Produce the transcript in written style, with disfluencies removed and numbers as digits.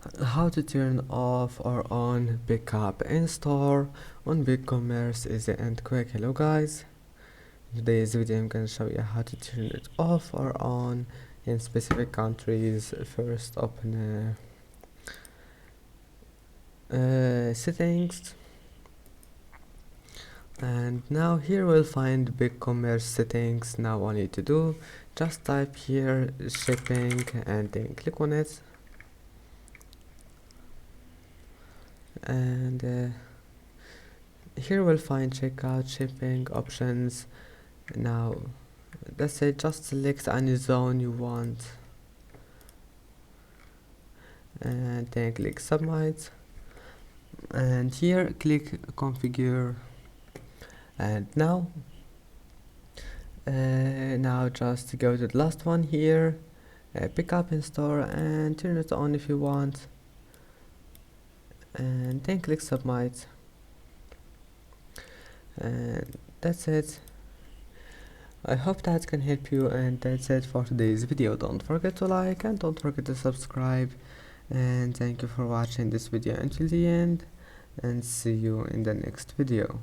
How to turn off or on pickup in store on Bigcommerce easy and quick. Hello guys, in today's video I'm gonna show you how to turn it off or on in specific countries. First open settings, and now here we'll find Bigcommerce settings. Now all you need to do, just type here shipping and then click on it, and here we'll find checkout, shipping options. Now that's it, just select any zone you want and then click submit, and here click configure, and now just go to the last one here, pick up in store, and turn it on if you want, and then click submit, and that's it. I hope that can help you, and that's it for today's video. Don't forget to like and don't forget to subscribe, and thank you for watching this video until the end, and see you in the next video.